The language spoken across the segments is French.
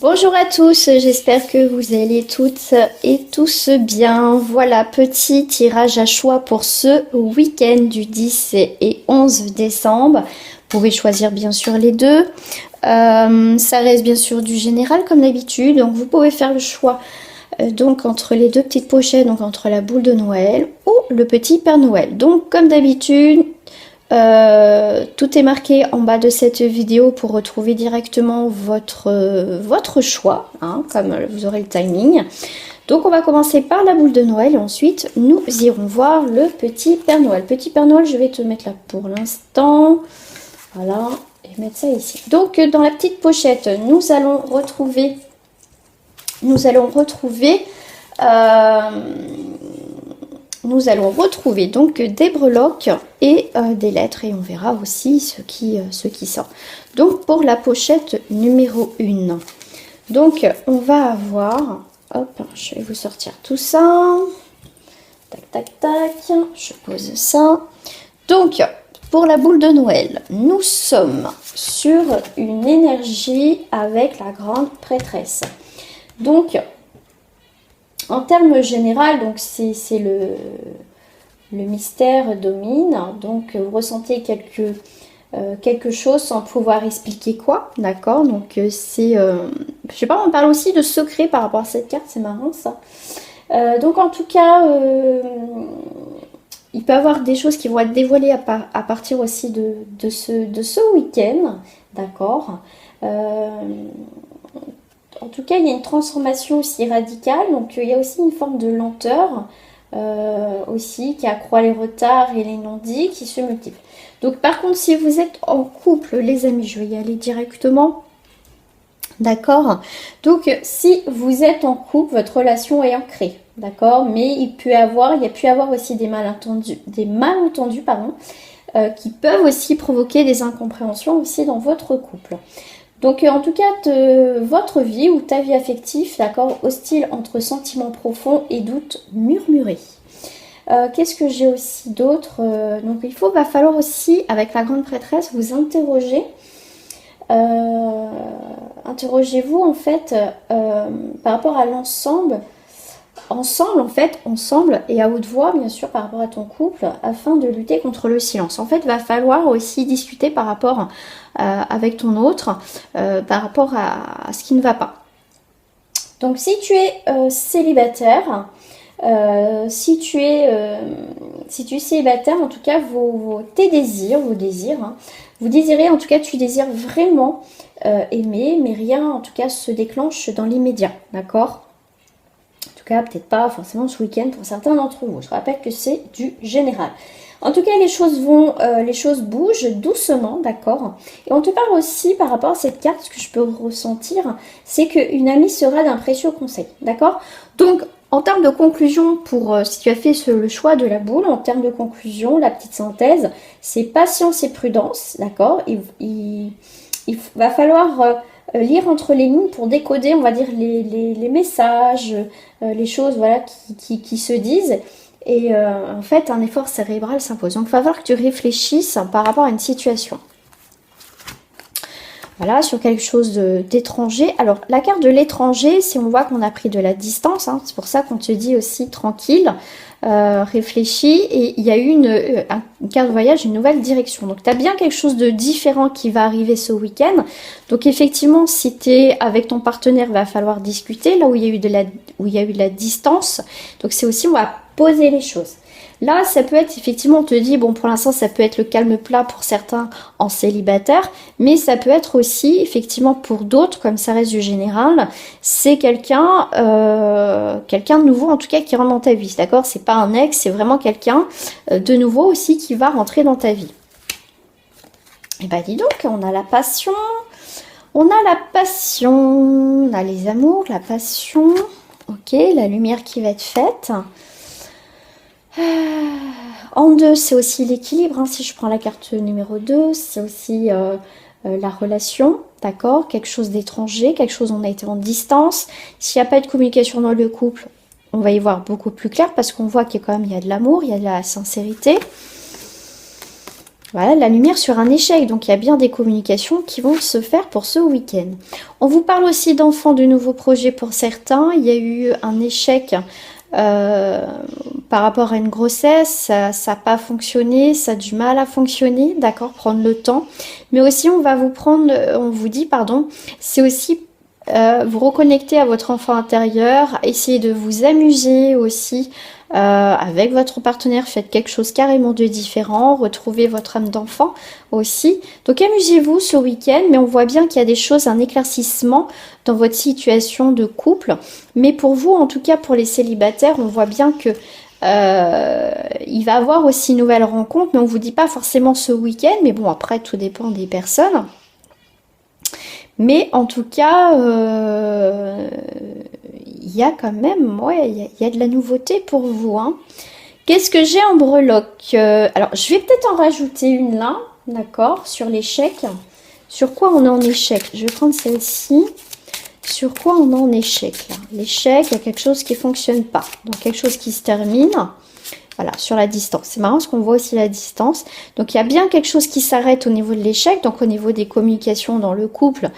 Bonjour à tous, j'espère que vous allez toutes et tous bien. Voilà, petit tirage à choix pour ce week-end du 10 et 11 décembre. Vous pouvez choisir bien sûr les deux. Ça reste bien sûr du général comme d'habitude, donc vous pouvez faire le choix donc entre les deux petites pochettes, donc entre la boule de Noël ou le petit Père Noël. Donc comme d'habitude, tout est marqué en bas de cette vidéo pour retrouver directement votre choix, hein, comme vous aurez le timing. Donc on va commencer par la boule de Noël et ensuite nous irons voir le petit Père Noël. Petit Père Noël, je vais te mettre là pour l'instant. Voilà, et mettre ça ici. Donc dans la petite pochette, nous allons retrouver donc des breloques et des lettres et on verra aussi ce qui sort. Donc pour la pochette numéro 1, donc on va avoir, hop, je vais vous sortir tout ça, tac tac tac, je pose ça. Donc pour la boule de Noël, nous sommes sur une énergie avec la grande prêtresse. Donc en termes généraux, donc c'est le mystère domine. Donc vous ressentez quelque chose sans pouvoir expliquer quoi, d'accord. Donc je sais pas, on parle aussi de secret par rapport à cette carte, c'est marrant ça. Donc en tout cas, il peut y avoir des choses qui vont être dévoilées à partir aussi de ce week-end, d'accord. En tout cas, il y a une transformation aussi radicale, donc il y a aussi une forme de lenteur aussi qui accroît les retards et les non-dits qui se multiplient. Donc par contre, si vous êtes en couple, les amis, je vais y aller directement, d'accord. Donc si vous êtes en couple, votre relation est ancrée, d'accord, mais il y a pu avoir aussi des malentendus, qui peuvent aussi provoquer des incompréhensions aussi dans votre couple. Donc en tout cas, votre vie ou ta vie affective, d'accord, hostile entre sentiments profonds et doutes murmurés. Qu'est-ce que j'ai aussi d'autre? Donc va falloir aussi, avec la grande prêtresse, vous interroger. Interrogez-vous en fait par rapport à l'ensemble. Ensemble et à haute voix, bien sûr, par rapport à ton couple, afin de lutter contre le silence. En fait, va falloir aussi discuter par rapport avec ton autre, par rapport à ce qui ne va pas. Donc, si tu es célibataire, si tu es célibataire, en tout cas, vos désirs, hein, vous désirez, en tout cas, tu désires vraiment aimer, mais rien, en tout cas, se déclenche dans l'immédiat, d'accord ? Peut-être pas forcément ce week-end pour certains d'entre vous. Je rappelle que c'est du général. En tout cas, les choses bougent doucement, d'accord. Et on te parle aussi par rapport à cette carte, ce que je peux ressentir, c'est qu'une amie sera d'un précieux conseil, d'accord. Donc, en termes de conclusion, si tu as fait le choix de la boule, en termes de conclusion, la petite synthèse, c'est patience et prudence, d'accord. Il va falloir lire entre les lignes pour décoder, on va dire, les messages, les choses, voilà, qui se disent. Et en fait, un effort cérébral s'impose. Donc, il va falloir que tu réfléchisses par rapport à une situation. Voilà, sur quelque chose d'étranger. Alors, la carte de l'étranger, si on voit qu'on a pris de la distance, hein, c'est pour ça qu'on te dit aussi tranquille, réfléchis. Et il y a eu une carte de voyage, une nouvelle direction. Donc, tu as bien quelque chose de différent qui va arriver ce week-end. Donc, effectivement, si tu es avec ton partenaire, il va falloir discuter. Là où il y a eu de la distance. Donc, c'est aussi, on va poser les choses. Là, ça peut être, effectivement, on te dit, bon, pour l'instant, ça peut être le calme plat pour certains en célibataire, mais ça peut être aussi, effectivement, pour d'autres, comme ça reste du général, c'est quelqu'un de nouveau, en tout cas, qui rentre dans ta vie, d'accord? C'est pas un ex, c'est vraiment quelqu'un de nouveau aussi qui va rentrer dans ta vie. Et bah, dis donc, on a la passion, on a les amours, la passion, ok, la lumière qui va être faite. En 2, c'est aussi l'équilibre, hein. Si je prends la carte numéro 2, c'est aussi la relation, d'accord, quelque chose d'étranger, quelque chose où on a été en distance. S'il n'y a pas de communication dans le couple, on va y voir beaucoup plus clair parce qu'on voit qu'il y a quand même de l'amour, il y a de la sincérité. Voilà, la lumière sur un échec. Donc, il y a bien des communications qui vont se faire pour ce week-end. On vous parle aussi d'enfants, de nouveaux projets pour certains. Il y a eu un échec par rapport à une grossesse. Ça n'a pas fonctionné, ça a du mal à fonctionner. D'accord, prendre le temps. Mais aussi, on vous dit, pardon, c'est aussi vous reconnecter à votre enfant intérieur, essayer de vous amuser aussi avec votre partenaire, faites quelque chose carrément de différent, retrouvez votre âme d'enfant aussi. Donc amusez-vous ce week-end, mais on voit bien qu'il y a des choses, un éclaircissement dans votre situation de couple. Mais pour vous, en tout cas pour les célibataires, on voit bien que il va y avoir aussi une nouvelle rencontre, mais on vous dit pas forcément ce week-end, mais bon après tout dépend des personnes. Mais en tout cas, il y a quand même, ouais, il y a de la nouveauté pour vous, hein. Qu'est-ce que j'ai en breloque? Alors, je vais peut-être en rajouter une là, d'accord, sur l'échec. Sur quoi on est en échec? Je vais prendre celle-ci. Sur quoi on est en échec, là? L'échec, il y a quelque chose qui ne fonctionne pas. Donc, quelque chose qui se termine. Voilà, sur la distance. C'est marrant parce qu'on voit aussi la distance. Donc, il y a bien quelque chose qui s'arrête au niveau de l'échec, donc au niveau des communications dans le couple,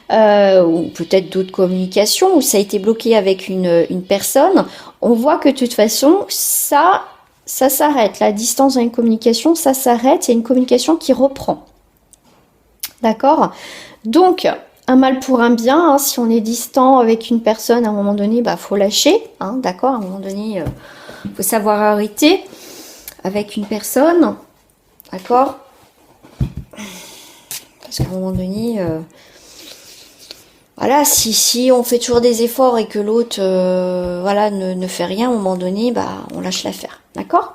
ou peut-être d'autres communications, où ça a été bloqué avec une personne. On voit que de toute façon, ça s'arrête. La distance dans une communication, ça s'arrête. Il y a une communication qui reprend. D'accord? Donc, un mal pour un bien. Hein, si on est distant avec une personne, à un moment donné, bah, faut lâcher. Hein, d'accord? À un moment donné... il faut savoir arrêter avec une personne, d'accord? Parce qu'à un moment donné, voilà, si on fait toujours des efforts et que l'autre, voilà, ne fait rien, à un moment donné, bah, on lâche l'affaire, d'accord?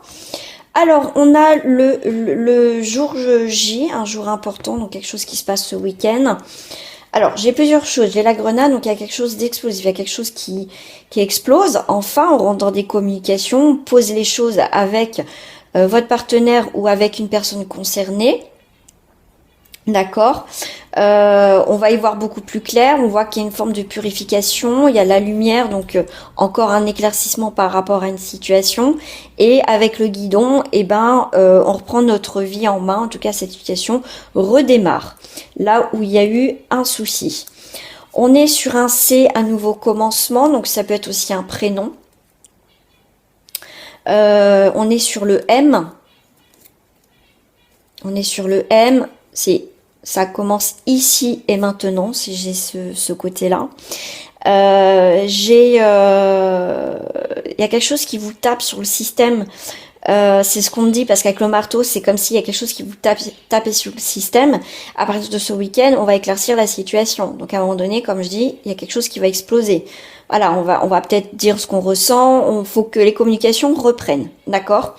Alors, on a le jour J, un jour important, donc quelque chose qui se passe ce week-end. Alors, j'ai plusieurs choses. J'ai la grenade, donc il y a quelque chose d'explosif, il y a quelque chose qui explose. Enfin, on rentre dans des communications, on pose les choses avec votre partenaire ou avec une personne concernée. D'accord. On va y voir beaucoup plus clair. On voit qu'il y a une forme de purification. Il y a la lumière, donc encore un éclaircissement par rapport à une situation. Et avec le guidon, on reprend notre vie en main. En tout cas, cette situation redémarre. Là où il y a eu un souci. On est sur un C, un nouveau commencement. Donc ça peut être aussi un prénom. On est sur le M. On est sur le M. Ça commence ici et maintenant, si j'ai ce côté-là. Il y a quelque chose qui vous tape sur le système. C'est ce qu'on me dit, parce qu'avec le marteau, c'est comme s'il y a quelque chose qui vous tape sur le système. À partir de ce week-end, on va éclaircir la situation. Donc à un moment donné, comme je dis, il y a quelque chose qui va exploser. Voilà, on va peut-être dire ce qu'on ressent. Il faut que les communications reprennent, d'accord?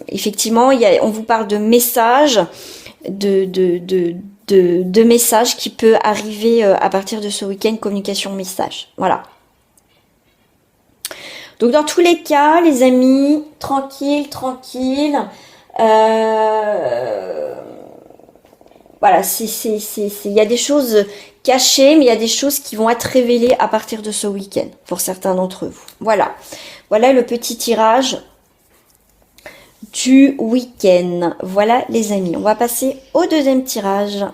Effectivement, on vous parle de messages, de messages qui peut arriver à partir de ce week-end, communication message. Voilà. Donc dans tous les cas, les amis, tranquille. Voilà, il y a des choses cachées, mais il y a des choses qui vont être révélées à partir de ce week-end, pour certains d'entre vous. Voilà. Voilà le petit tirage du week-end. Voilà les amis, on va passer au deuxième tirage.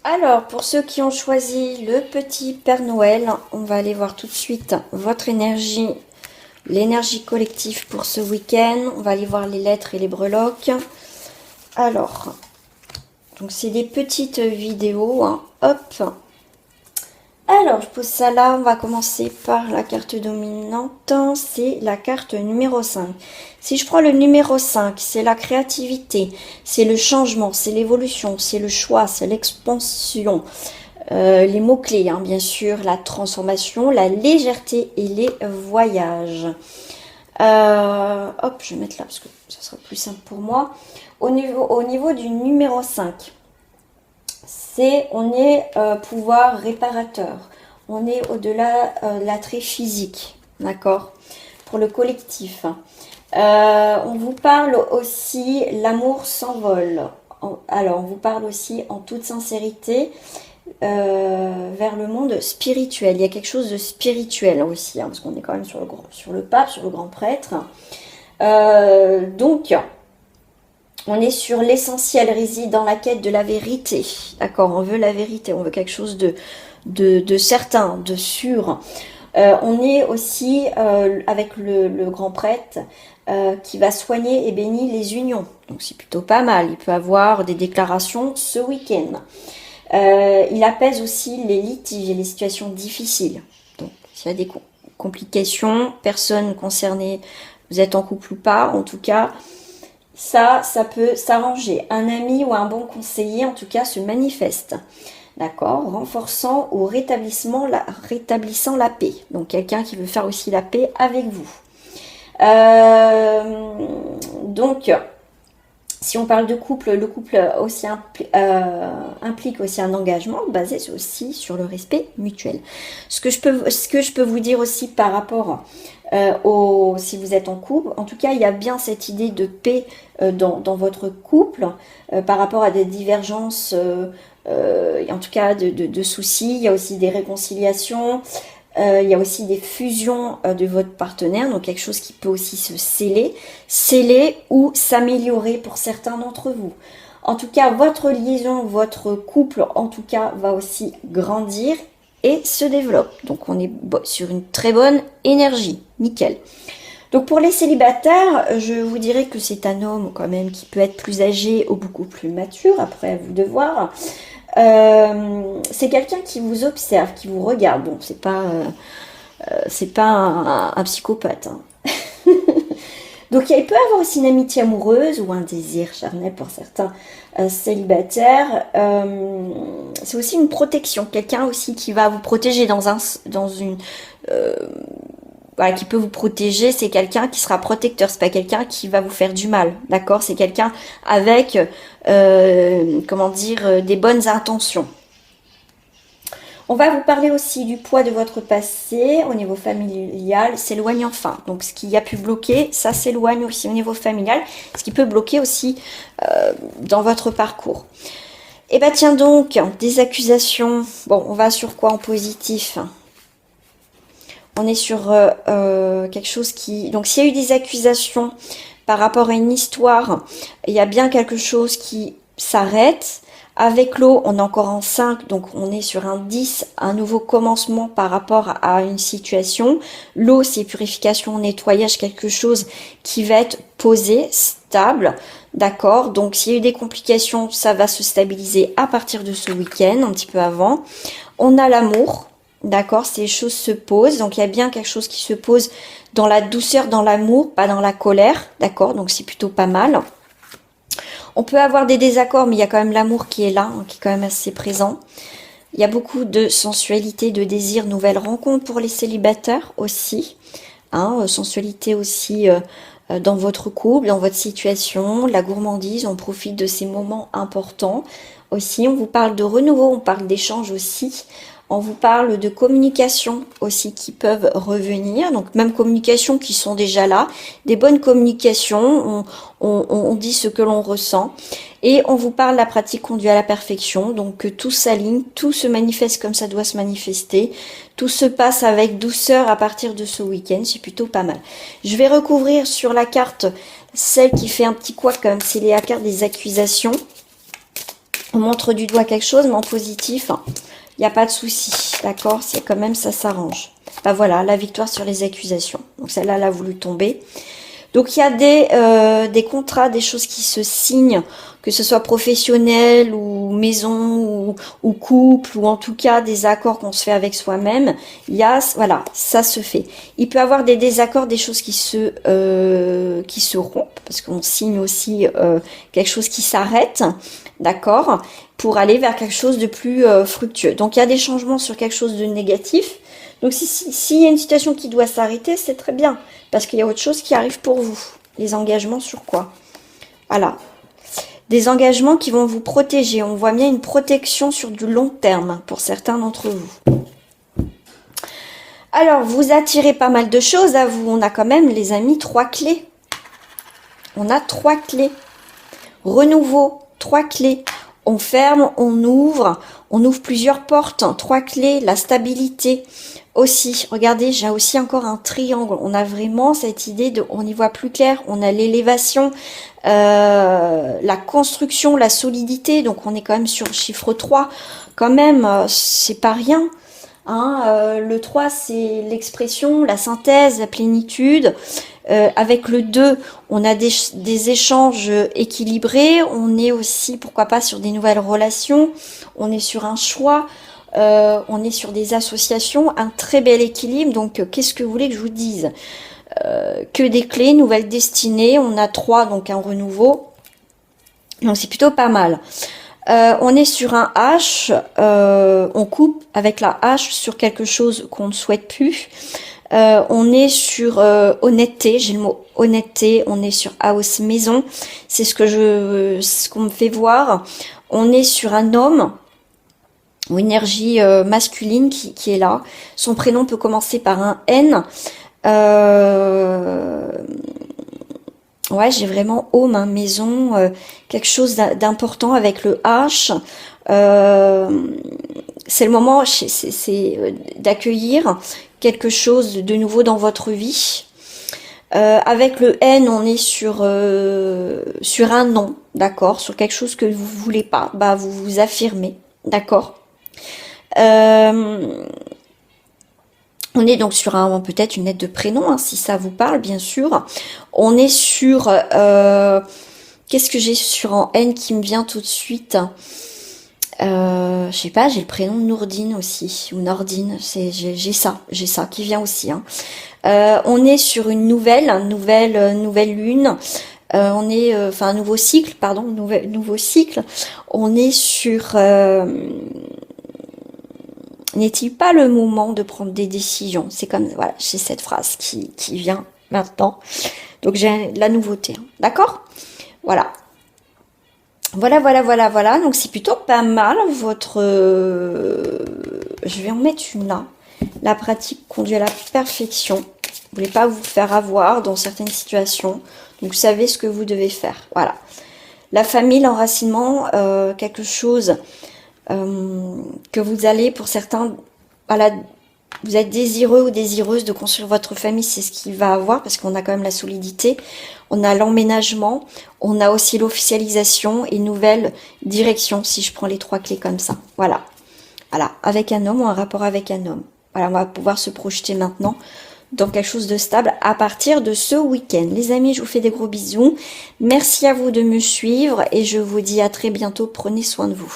Alors, pour ceux qui ont choisi le petit Père Noël, on va aller voir tout de suite votre énergie, l'énergie collective pour ce week-end. On va aller voir les lettres et les breloques. Alors, donc c'est des petites vidéos, hein. Hop. Alors, je pose ça là, on va commencer par la carte dominante, c'est la carte numéro 5. Si je prends le numéro 5, c'est la créativité, c'est le changement, c'est l'évolution, c'est le choix, c'est l'expansion, les mots-clés, hein, bien sûr, la transformation, la légèreté et les voyages. Hop, je vais mettre là parce que ça sera plus simple pour moi. Au niveau du numéro 5, on est pouvoir réparateur. On est au-delà de l'attrait physique, d'accord? Pour le collectif. On vous parle aussi, l'amour s'envole. Alors, on vous parle aussi en toute sincérité vers le monde spirituel. Il y a quelque chose de spirituel aussi, hein, parce qu'on est quand même sur le pape, sur le grand prêtre. Donc, On est sur l'essentiel réside dans la quête de la vérité. D'accord, on veut la vérité, on veut quelque chose de certain, de sûr. On est aussi avec le grand prêtre qui va soigner et bénir les unions. Donc c'est plutôt pas mal. Il peut avoir des déclarations ce week-end. Il apaise aussi les litiges et les situations difficiles. Donc s'il y a des complications, personne concernée, vous êtes en couple ou pas, en tout cas, ça peut s'arranger. Un ami ou un bon conseiller, en tout cas, se manifeste. D'accord, renforçant ou rétablissant la paix. Donc quelqu'un qui veut faire aussi la paix avec vous. Donc, si on parle de couple, le couple aussi implique aussi un engagement basé aussi sur le respect mutuel. Ce que je peux vous dire aussi par rapport si vous êtes en couple, en tout cas, il y a bien cette idée de paix dans votre couple par rapport à des divergences, en tout cas de soucis. Il y a aussi des réconciliations. Il y a aussi des fusions de votre partenaire, donc quelque chose qui peut aussi se sceller ou s'améliorer pour certains d'entre vous. En tout cas, votre liaison, votre couple, en tout cas, va aussi grandir et se développe. Donc, on est sur une très bonne énergie. Nickel. Donc, pour les célibataires, je vous dirais que c'est un homme quand même qui peut être plus âgé ou beaucoup plus mature, après à vous de voir. C'est quelqu'un qui vous observe, qui vous regarde. Bon, c'est pas un psychopathe. Hein. Donc il peut avoir aussi une amitié amoureuse ou un désir charnel pour certains célibataires. C'est aussi une protection, quelqu'un aussi qui va vous protéger voilà, qui peut vous protéger, c'est quelqu'un qui sera protecteur, c'est pas quelqu'un qui va vous faire du mal, d'accord? C'est quelqu'un avec, comment dire, des bonnes intentions. On va vous parler aussi du poids de votre passé au niveau familial, s'éloigne enfin. Donc ce qui a pu bloquer, ça s'éloigne aussi au niveau familial, ce qui peut bloquer aussi dans votre parcours. Et bah tiens donc, des accusations, bon on va sur quoi en positif? On est sur quelque chose qui... Donc s'il y a eu des accusations par rapport à une histoire, il y a bien quelque chose qui s'arrête. Avec l'eau, on est encore en 5, donc on est sur un 10, un nouveau commencement par rapport à une situation. L'eau, c'est purification, nettoyage, quelque chose qui va être posé, stable, d'accord? Donc s'il y a eu des complications, ça va se stabiliser à partir de ce week-end, un petit peu avant. On a l'amour. D'accord, ces choses se posent, donc il y a bien quelque chose qui se pose dans la douceur, dans l'amour, pas dans la colère, d'accord, donc c'est plutôt pas mal. On peut avoir des désaccords, mais il y a quand même l'amour qui est là, hein, qui est quand même assez présent. Il y a beaucoup de sensualité, de désir, nouvelles rencontres pour les célibataires aussi, hein, sensualité aussi dans votre couple, dans votre situation, la gourmandise, on profite de ces moments importants. Aussi, on vous parle de renouveau, on parle d'échange aussi. On vous parle de communication aussi qui peuvent revenir, donc même communications qui sont déjà là, des bonnes communications, on dit ce que l'on ressent, et on vous parle de la pratique conduit à la perfection, donc que tout s'aligne, tout se manifeste comme ça doit se manifester, tout se passe avec douceur à partir de ce week-end, c'est plutôt pas mal. Je vais recouvrir sur la carte celle qui fait un petit quoi comme c'est la carte des accusations. On montre du doigt quelque chose, mais en positif, il n'y a pas de souci, d'accord? C'est quand même, ça s'arrange. Bah voilà, la victoire sur les accusations. Donc celle-là, elle a voulu tomber. Donc il y a des contrats, des choses qui se signent, que ce soit professionnel ou maison ou couple, ou en tout cas des accords qu'on se fait avec soi-même. Il y a, voilà, ça se fait. Il peut y avoir des désaccords, des choses qui se rompent, parce qu'on signe aussi quelque chose qui s'arrête, d'accord, pour aller vers quelque chose de plus fructueux. Donc il y a des changements sur quelque chose de négatif. Donc s'il y a une situation qui doit s'arrêter, c'est très bien, parce qu'il y a autre chose qui arrive pour vous. Les engagements sur quoi? Voilà. Des engagements qui vont vous protéger. On voit bien une protection sur du long terme pour certains d'entre vous. Alors, vous attirez pas mal de choses à vous. On a quand même, les amis, 3 clés. On a 3 clés. Renouveau, 3 clés. On ferme, on ouvre plusieurs portes, 3 clés, la stabilité aussi. Regardez, j'ai aussi encore un triangle. On a vraiment cette idée de, on y voit plus clair, on a l'élévation, la construction, la solidité. Donc on est quand même sur le chiffre 3. Quand même, c'est pas rien. Hein, le 3, c'est l'expression, la synthèse, la plénitude. Avec le 2, on a des échanges équilibrés. On est aussi, pourquoi pas, sur des nouvelles relations. On est sur un choix. On est sur des associations. Un très bel équilibre. Donc, qu'est-ce que vous voulez que je vous dise? Que des clés, nouvelles destinées. On a 3, donc un renouveau. Donc, c'est plutôt pas mal. On est sur un H, on coupe avec la hache sur quelque chose qu'on ne souhaite plus. On est sur honnêteté, j'ai le mot honnêteté, on est sur house maison, c'est ce qu'on me fait voir. On est sur un homme ou énergie masculine qui est là. Son prénom peut commencer par un N. Ouais, j'ai vraiment home, hein, maison, quelque chose d'important avec le H. C'est le moment, c'est d'accueillir quelque chose de nouveau dans votre vie. Avec le N, on est sur un non, d'accord, sur quelque chose que vous voulez pas. Bah, vous vous affirmez, d'accord. On est donc sur peut-être une lettre de prénom, hein, si ça vous parle, bien sûr. On est sur... qu'est-ce que j'ai sur en N qui me vient tout de suite? Je sais pas, j'ai le prénom de Nourdine aussi, ou Nordine, j'ai ça qui vient aussi. Hein. On est sur une nouvelle lune. On est... enfin, un nouveau cycle, pardon, nouveau cycle. On est sur... n'est-il pas le moment de prendre des décisions? C'est comme, voilà, j'ai cette phrase qui vient maintenant. Donc j'ai la nouveauté, hein. D'accord? Voilà. Voilà. Donc c'est plutôt pas mal votre... je vais en mettre une là. La pratique conduit à la perfection. Vous voulez pas vous faire avoir dans certaines situations. Donc vous savez ce que vous devez faire. Voilà. La famille, l'enracinement, quelque chose... que vous allez, pour certains, voilà, vous êtes désireux ou désireuse de construire votre famille, c'est ce qu'il va avoir, parce qu'on a quand même la solidité, on a l'emménagement, on a aussi l'officialisation et nouvelle direction, si je prends les 3 clés comme ça, voilà, avec un homme ou un rapport avec un homme, voilà, on va pouvoir se projeter maintenant dans quelque chose de stable à partir de ce week-end. Les amis, je vous fais des gros bisous, merci à vous de me suivre et je vous dis à très bientôt, prenez soin de vous.